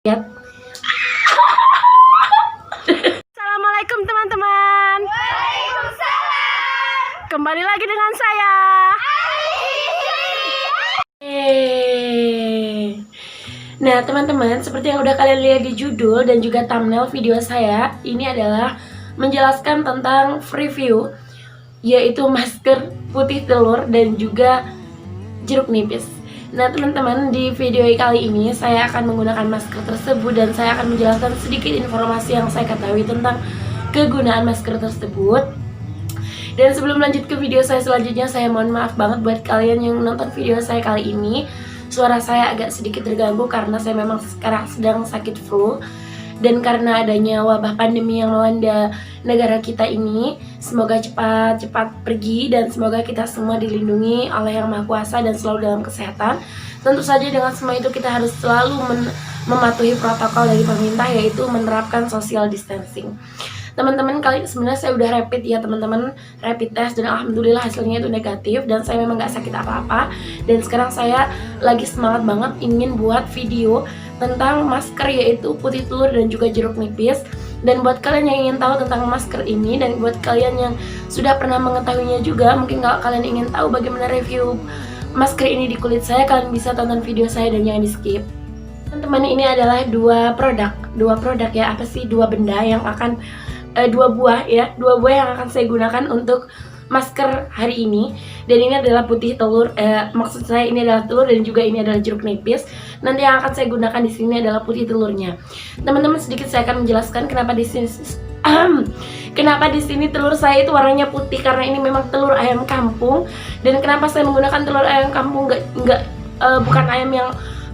Lihat. Assalamualaikum teman-teman. Waalaikumsalam. Kembali lagi dengan saya. Nah teman-teman, seperti yang udah kalian lihat di judul dan juga thumbnail video saya, ini adalah menjelaskan tentang review, yaitu masker putih telur dan juga jeruk nipis. Nah teman-teman, di video kali ini saya akan menggunakan masker tersebut dan saya akan menjelaskan sedikit informasi yang saya ketahui tentang kegunaan masker tersebut. Dan sebelum lanjut ke video saya selanjutnya, saya mohon maaf banget buat kalian yang nonton video saya kali ini. Suara saya agak sedikit terganggu karena saya memang sekarang sedang sakit flu. Dan karena adanya wabah pandemi yang melanda negara kita ini, semoga cepat pergi dan semoga kita semua dilindungi oleh Yang Maha Kuasa dan selalu dalam kesehatan. Tentu saja dengan semua itu kita harus selalu mematuhi protokol dari pemerintah, yaitu menerapkan social distancing. Teman-teman, kali sebenarnya saya udah rapid ya teman-teman, rapid test, dan alhamdulillah hasilnya itu negatif dan saya memang gak sakit apa-apa. Dan sekarang saya lagi semangat banget ingin buat video tentang masker, yaitu putih telur dan juga jeruk nipis. Dan buat kalian yang ingin tahu tentang masker ini, dan buat kalian yang sudah pernah mengetahuinya juga, mungkin kalau kalian ingin tahu bagaimana review masker ini di kulit saya, kalian bisa tonton video saya dan jangan di skip. Teman-teman, ini adalah dua produk ya, apa sih, dua benda yang akan dua buah yang akan saya gunakan untuk masker hari ini. Dan ini adalah putih telur, maksud saya ini adalah telur dan juga ini adalah jeruk nipis. Nanti yang akan saya gunakan di sini adalah putih telurnya. Teman-teman, sedikit saya akan menjelaskan kenapa di sini telur saya itu warnanya putih, karena ini memang telur ayam kampung. Dan kenapa saya menggunakan telur ayam kampung, bukan ayam yang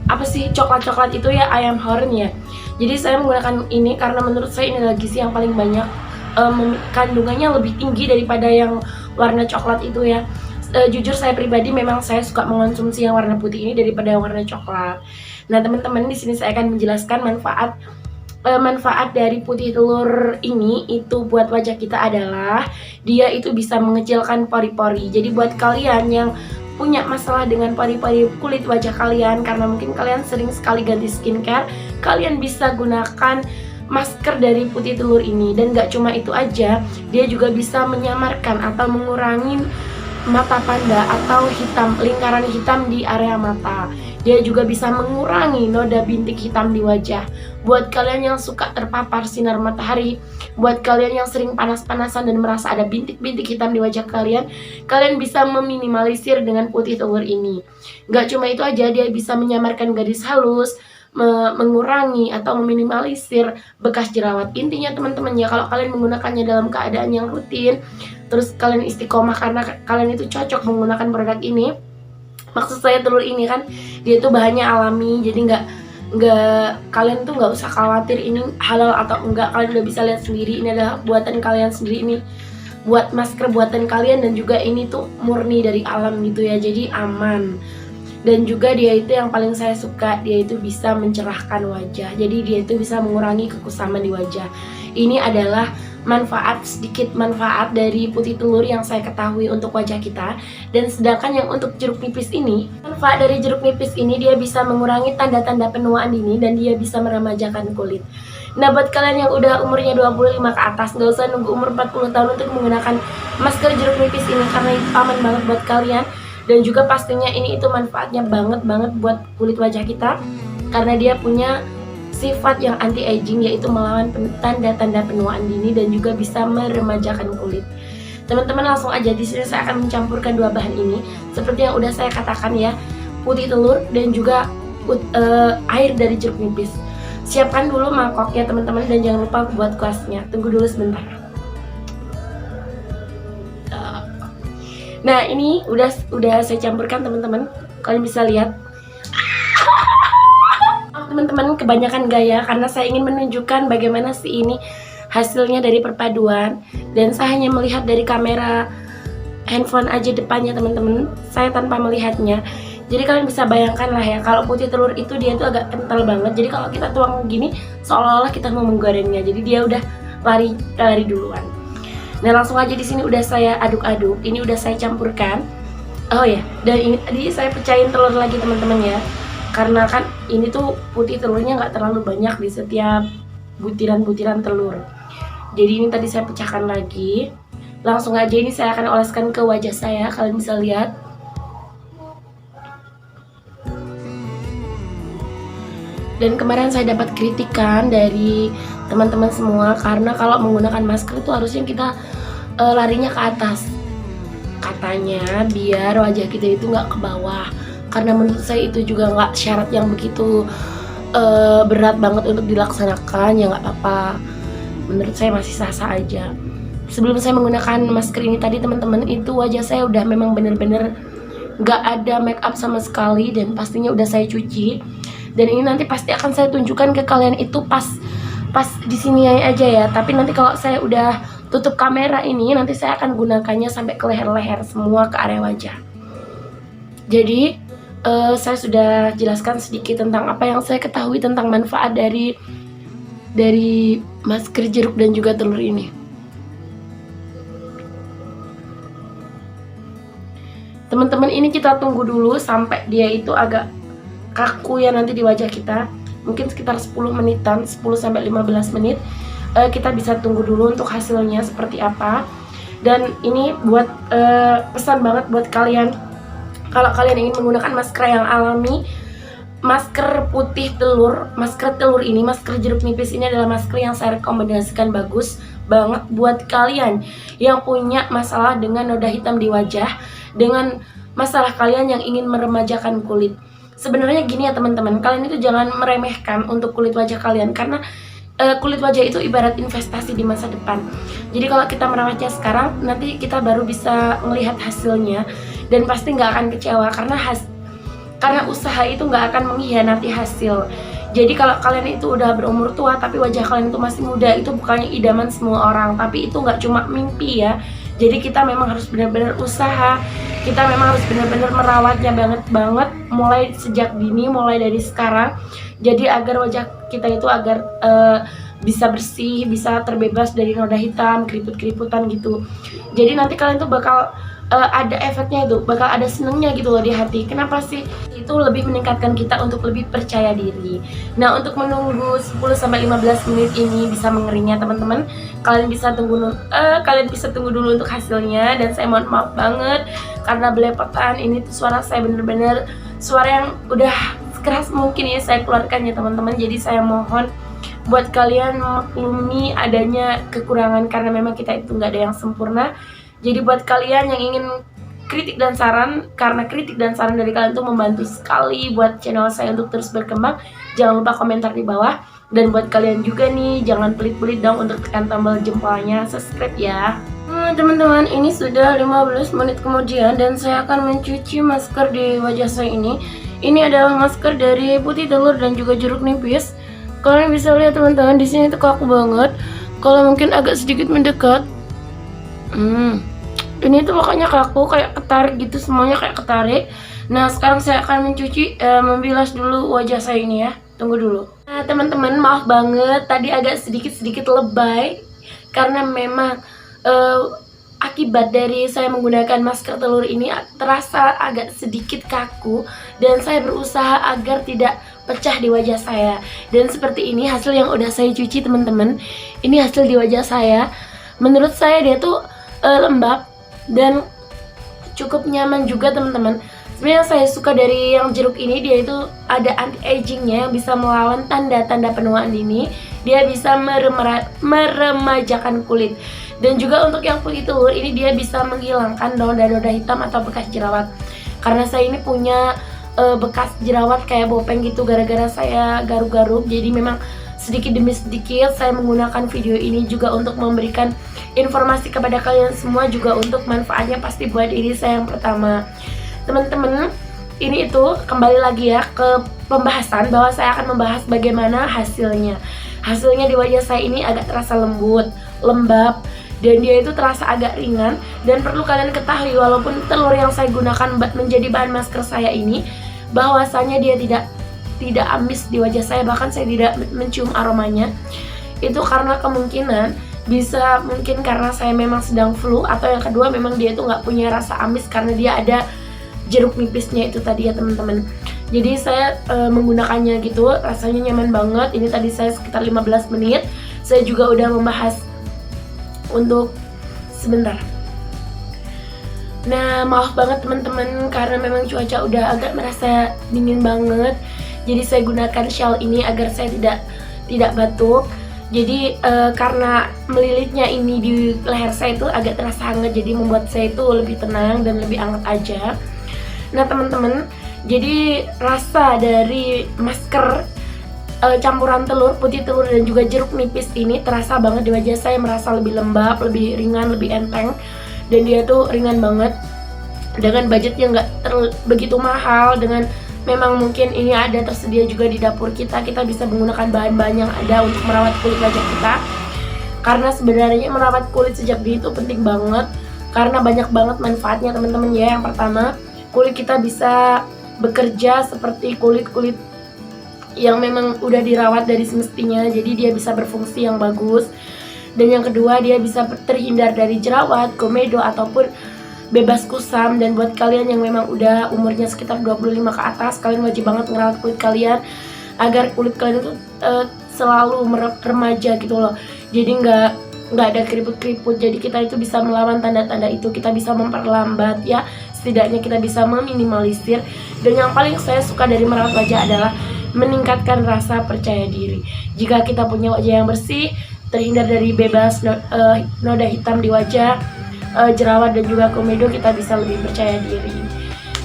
apa sih, coklat itu ya, ayam horn ya. Jadi saya menggunakan ini karena menurut saya ini adalah gizi yang paling banyak, kandungannya lebih tinggi daripada yang warna coklat itu ya. Jujur saya pribadi memang saya suka mengonsumsi yang warna putih ini daripada yang warna coklat. Nah teman-teman, di sini saya akan menjelaskan manfaat dari putih telur ini itu buat wajah kita adalah dia itu bisa mengecilkan pori-pori. Jadi buat kalian yang punya masalah dengan pori-pori kulit wajah kalian, karena mungkin kalian sering sekali ganti skincare, kalian bisa gunakan masker dari putih telur ini. Dan gak cuma itu aja, dia juga bisa menyamarkan atau mengurangi mata panda atau lingkaran hitam di area mata. Dia juga bisa mengurangi noda bintik hitam di wajah. Buat kalian yang suka terpapar sinar matahari, buat kalian yang sering panas-panasan dan merasa ada bintik-bintik hitam di wajah kalian, kalian bisa meminimalisir dengan putih telur ini. Gak cuma itu aja, dia bisa menyamarkan garis halus, mengurangi atau meminimalisir bekas jerawat. Intinya teman-teman ya, kalau kalian menggunakannya dalam keadaan yang rutin, terus kalian istiqomah karena kalian itu cocok menggunakan produk ini. Maksud saya telur ini kan dia tuh bahannya alami, jadi kalian tuh nggak usah khawatir ini halal atau enggak. Kalian udah bisa lihat sendiri, ini adalah buatan kalian sendiri, ini buat masker buatan kalian, dan juga ini tuh murni dari alam gitu ya, jadi aman. Dan juga dia itu yang paling saya suka, dia itu bisa mencerahkan wajah, jadi dia itu bisa mengurangi kekusaman di wajah. Ini adalah sedikit manfaat dari putih telur yang saya ketahui untuk wajah kita. Dan sedangkan yang untuk jeruk nipis ini, manfaat dari jeruk nipis ini dia bisa mengurangi tanda-tanda penuaan dini dan dia bisa meremajakan kulit. Nah buat kalian yang udah umurnya 25 ke atas, nggak usah nunggu umur 40 tahun untuk menggunakan masker jeruk nipis ini, karena itu aman banget buat kalian. Dan juga pastinya ini itu manfaatnya banget buat kulit wajah kita, karena dia punya sifat yang anti-aging, yaitu melawan tanda-tanda penuaan dini dan juga bisa meremajakan kulit. Teman-teman, langsung aja di sini saya akan mencampurkan dua bahan ini seperti yang udah saya katakan ya, putih telur dan juga air dari jeruk nipis. Siapkan dulu mangkoknya teman-teman dan jangan lupa buat kuasnya. Tunggu dulu sebentar. Nah ini udah saya campurkan teman-teman, kalian bisa lihat. Teman-teman, kebanyakan gaya karena saya ingin menunjukkan bagaimana sih ini hasilnya dari perpaduan, dan saya hanya melihat dari kamera handphone aja depannya teman-teman, saya tanpa melihatnya. Jadi kalian bisa bayangkan lah ya, kalau putih telur itu dia tuh agak kental banget, jadi kalau kita tuang gini seolah-olah kita mau menggorengnya, jadi dia udah lari duluan. Nah langsung aja di sini udah saya aduk-aduk, ini udah saya campurkan. Oh ya, dan ini tadi saya pecahin telur lagi teman-teman ya. karena kan ini tuh putih telurnya nggak terlalu banyak di setiap butiran-butiran telur. Jadi ini tadi saya pecahkan lagi. Langsung aja ini saya akan oleskan ke wajah saya, kalian bisa lihat. Dan kemarin saya dapat kritikan dari teman-teman semua, karena kalau menggunakan masker itu harusnya kita larinya ke atas. Katanya biar wajah kita itu nggak ke bawah. Karena menurut saya itu juga nggak syarat yang begitu berat banget untuk dilaksanakan, ya nggak apa-apa. Menurut saya masih sah-sah aja. Sebelum saya menggunakan masker ini tadi teman-teman, itu wajah saya udah memang bener-bener nggak ada make up sama sekali, dan pastinya udah saya cuci. Dan ini nanti pasti akan saya tunjukkan ke kalian itu pas di sini aja ya. Tapi nanti kalau saya udah tutup kamera ini, nanti saya akan gunakannya sampai ke leher-leher semua, ke area wajah. Jadi saya sudah jelaskan sedikit tentang apa yang saya ketahui tentang manfaat dari masker jeruk dan juga telur ini. Teman-teman, ini kita tunggu dulu sampai dia itu agak kaku ya nanti di wajah kita. Mungkin sekitar 10 menitan, 10-15 menit. Kita bisa tunggu dulu untuk hasilnya seperti apa. Dan ini buat pesan banget buat kalian, kalau kalian ingin menggunakan masker yang alami, masker putih telur, masker telur ini, masker jeruk nipis ini adalah masker yang saya rekomendasikan, bagus banget buat kalian yang punya masalah dengan noda hitam di wajah, dengan masalah kalian yang ingin meremajakan kulit. Sebenarnya gini ya teman-teman, kalian itu jangan meremehkan untuk kulit wajah kalian, karena kulit wajah itu ibarat investasi di masa depan. Jadi kalau kita merawatnya sekarang, nanti kita baru bisa melihat hasilnya, dan pasti nggak akan kecewa, karena usaha itu nggak akan mengkhianati hasil. Jadi kalau kalian itu udah berumur tua tapi wajah kalian itu masih muda, itu bukannya idaman semua orang, tapi itu nggak cuma mimpi ya. Jadi kita memang harus benar-benar usaha, kita memang harus benar-benar merawatnya banget mulai sejak dini, mulai dari sekarang. Jadi agar wajah kita itu agar bisa bersih, bisa terbebas dari noda hitam, keriput-keriputan gitu. Jadi nanti kalian tuh bakal ada efeknya, itu bakal ada senengnya gitu loh di hati. Kenapa sih? Itu lebih meningkatkan kita untuk lebih percaya diri. Nah, untuk menunggu 10-15 menit ini bisa mengeringnya teman-teman, kalian bisa tunggu dulu untuk hasilnya. Dan saya mohon maaf banget karena belepotan, ini tuh suara saya bener-bener suara yang udah keras mungkin ya saya keluarkan ya teman-teman. Jadi saya mohon buat kalian memaklumi adanya kekurangan, karena memang kita itu nggak ada yang sempurna. Jadi buat kalian yang ingin kritik dan saran, karena kritik dan saran dari kalian tuh membantu sekali buat channel saya untuk terus berkembang, jangan lupa komentar di bawah. Dan buat kalian juga nih, jangan pelit-pelit dong untuk tekan tombol jempolnya, subscribe ya. Teman-teman, ini sudah 15 menit kemudian dan saya akan mencuci masker di wajah saya ini. Ini adalah masker dari putih telur dan juga jeruk nipis. Kalian bisa lihat teman-teman, di sini tuh kaku banget. Kalau mungkin agak sedikit mendekat, ini tuh makanya kaku, kayak ketarik gitu, semuanya kayak ketarik. Nah, sekarang saya akan mencuci, membilas dulu wajah saya ini ya. Tunggu dulu. Nah, teman-teman, maaf banget tadi agak sedikit lebay, karena memang akibat dari saya menggunakan masker telur ini terasa agak sedikit kaku, dan saya berusaha agar tidak pecah di wajah saya. Dan seperti ini hasil yang udah saya cuci teman-teman. Ini hasil di wajah saya. Menurut saya dia tuh lembab dan cukup nyaman juga teman-teman. Sebenarnya yang saya suka dari yang jeruk ini, dia itu ada anti agingnya yang bisa melawan tanda-tanda penuaan dini. Dia bisa meremajakan kulit. Dan juga untuk yang putih telur ini, dia bisa menghilangkan noda-noda hitam atau bekas jerawat. Karena saya ini punya bekas jerawat kayak bopeng gitu gara-gara saya garuk-garuk. Jadi memang sedikit demi sedikit saya menggunakan video ini juga untuk memberikan informasi kepada kalian semua, juga untuk manfaatnya pasti buat diri saya yang pertama. Teman-teman, ini itu kembali lagi ya ke pembahasan, bahwa saya akan membahas bagaimana hasilnya. Hasilnya di wajah saya ini agak terasa lembut, lembab, dan dia itu terasa agak ringan. Dan perlu kalian ketahui, walaupun telur yang saya gunakan menjadi bahan masker saya ini, bahwasanya dia tidak amis di wajah saya, bahkan saya tidak mencium aromanya. Itu karena kemungkinan bisa mungkin karena saya memang sedang flu, atau yang kedua memang dia itu nggak punya rasa amis karena dia ada jeruk nipisnya itu tadi ya teman-teman. Jadi saya menggunakannya gitu, rasanya nyaman banget. Ini tadi saya sekitar 15 menit. Saya juga udah membahas untuk sebentar. Nah, maaf banget teman-teman karena memang cuaca udah agak merasa dingin banget. Jadi saya gunakan shawl ini agar saya tidak batuk. Jadi karena melilitnya ini di leher saya itu agak terasa hangat, jadi membuat saya itu lebih tenang dan lebih hangat aja. Nah teman-teman, jadi rasa dari masker campuran telur, putih telur dan juga jeruk nipis ini terasa banget di wajah saya, merasa lebih lembab, lebih ringan, lebih enteng. Dan dia tuh ringan banget dengan budget yang nggak begitu mahal, dengan memang mungkin ini ada tersedia juga di dapur kita bisa menggunakan bahan-bahan yang ada untuk merawat kulit wajah kita. Karena sebenarnya merawat kulit sejak dini itu penting banget karena banyak banget manfaatnya teman-teman ya. Yang pertama, kulit kita bisa bekerja seperti kulit-kulit yang memang udah dirawat dari semestinya, jadi dia bisa berfungsi yang bagus. Dan yang kedua, dia bisa terhindar dari jerawat, komedo ataupun bebas kusam. Dan buat kalian yang memang udah umurnya sekitar 25 ke atas, kalian wajib banget ngerawat kulit kalian agar kulit kalian itu selalu remaja gitu loh. Jadi nggak ada keriput-keriput. Jadi kita itu bisa melawan tanda-tanda itu, kita bisa memperlambat ya, setidaknya kita bisa meminimalisir. Dan yang paling saya suka dari merawat wajah adalah meningkatkan rasa percaya diri. Jika kita punya wajah yang bersih, terhindar dari bebas noda hitam di wajah, jerawat dan juga komedo, kita bisa lebih percaya diri.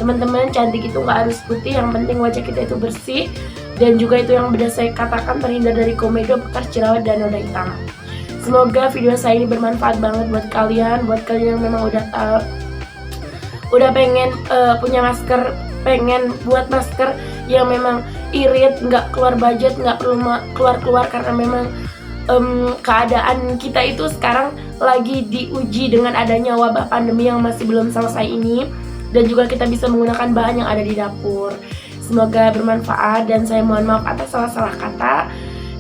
Teman-teman, cantik itu nggak harus putih, yang penting wajah kita itu bersih. Dan juga itu yang udah saya katakan, terhindar dari komedo, bekas jerawat dan noda hitam. Semoga video saya ini bermanfaat banget buat kalian yang memang udah pengen punya masker, pengen buat masker yang memang irit, nggak keluar budget, nggak perlu keluar karena memang keadaan kita itu sekarang lagi diuji dengan adanya wabah pandemi yang masih belum selesai ini. Dan juga kita bisa menggunakan bahan yang ada di dapur. Semoga bermanfaat dan saya mohon maaf atas salah-salah kata.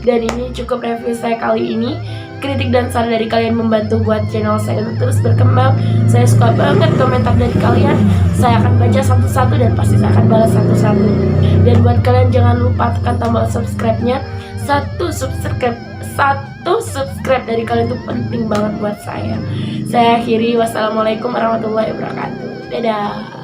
Dan ini cukup review saya kali ini. Kritik dan saran dari kalian membantu buat channel saya untuk terus berkembang. Saya suka banget komentar dari kalian. Saya akan baca satu-satu dan pasti saya akan balas satu-satu. Dan buat kalian jangan lupa tekan tombol subscribe-nya. Satu subscribe dari kalian itu penting banget buat saya. Saya akhiri, wassalamualaikum warahmatullahi wabarakatuh. Dadah.